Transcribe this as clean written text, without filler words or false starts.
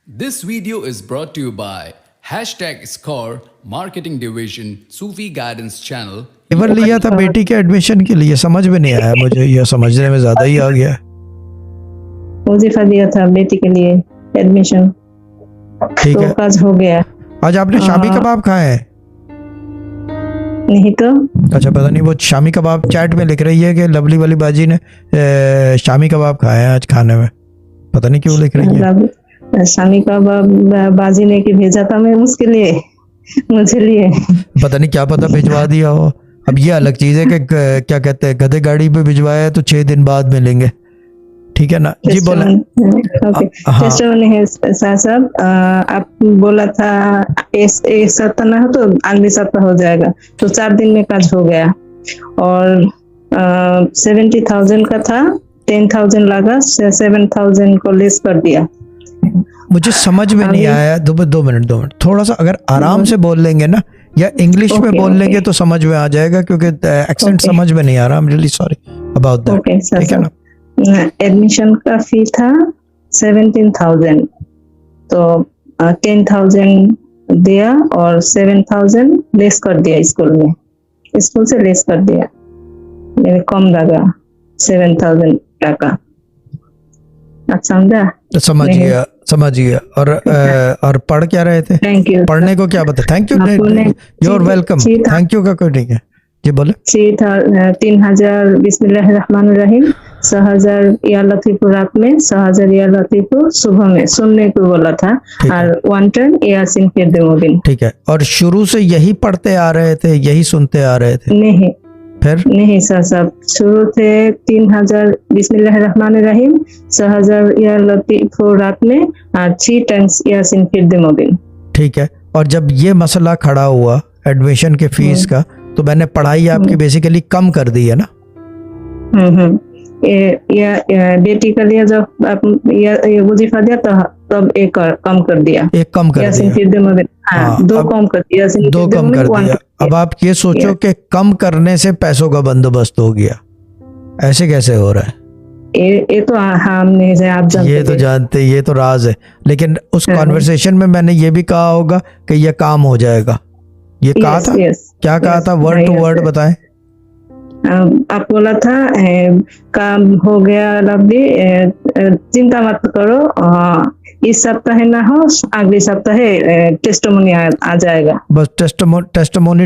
This video is brought to you by #Score Marketing Division Sufi Guidance Channel. Paper लिया था बेटी के admission के लिए, समझ में नहीं आया मुझे, यह समझने में ज्यादा ही आ गया। वजीफा दिया था बेटी के लिए एडमिशन, ठीक तो है। काज हो गया। आज आपने शामी कबाब खाए हैं? नहीं तो अच्छा, पता नहीं, वो शामी कबाब चैट में लिख रही है कि लवली वाली बाजी ने शामी कबाब खाए हैं आज खाने में, पता नहीं क्यों लिख रही है। शामी का बाजी ने की भेजा था मैं उसके लिए, मुझे लिए पता नहीं क्या पता भिजवा दिया हो। अब ये अलग चीज है कि क्या कहते हैं, गधे गाड़ी पे भिजवाया है तो 6 दिन बाद मिलेंगे, ठीक है ना जी। बोला टेस्टमनी है साहब, आप बोला था इस सप्ताह ना हो तो अगले सप्ताह हो जाएगा, तो 4 दिन में काज हो गया। और 70,000 का था, 10,000 लगा, 7,000 को लेस कर दिया। मुझे समझ में नहीं आया। 2 मिनट थोड़ा सा अगर आराम से बोल लेंगे ना, या इंग्लिश में बोल लेंगे तो समझ में आ जाएगा, क्योंकि एक्सेंट समझ में नहीं आ रहा। I am really sorry about that, ठीक है ना। एडमिशन का फी था 17,000, तो 10,000 दिया और 7,000 लेस कर दिया स्कूल में, स्कूल से लेस कर दिया, मेरे कम लगा 7,000 टका। अच्छा समझ गया। और पढ़ क्या रहे थे? Thank you. पढ़ने को क्या बता? Thank you, you are welcome, thank you का कोई नहीं है जी। बोले 3,000 बिस्मिल्लाहिर्रहमानिर्रहीम, 6,000 या लतीफुर रात में, 6,000 या लतीफुर सुबह में सुनने को बोला था, और 110 यासीन फिर मुबिन। ठीक है। और शुरू से यही पढ़ते आ रहे थे, यही सुनते आ रहे थे? नहीं फिर नहीं सर साहब, शुरू से 3,000 बिस्मिल्लाहिर्रहमानिर्रहीम, 6,000 या लतीफुर रात में, 3 टाइम्स यासीन फिर मुबिन। ठीक है। और जब ये मसला खड़ा हुआ एडमिशन के फीस का, तो मैंने पढ़ाई आपकी बेसिकली कम कर दी है ना? बेटी का लिए जब आप वजीफा दिया तब एक कम कर दिया, एक कम कर दिया, 2 कम कर दिया, 2 कम कर दिया। अब आप ये सोचो कि कम करने से पैसों का बंदोबस्त हो गया, ऐसे कैसे हो रहा है? ये तो हम नहीं है, आप जानते, ये तो जानते, ये तो राज है। लेकिन उस कॉन्वर्सेशन में मैंने ये भी कहा होगा कि ये काम हो जाएगा, ये कहा था? क्या कहा था? वर्ड टू वर्ड बताएं। आप बोला था काम हो गया लवली, चिंता मत करो, इस सप्ताह ना हो, अगले सप्ताह टेस्टिमोनी आ जाएगा। बस टेस्टिमोनी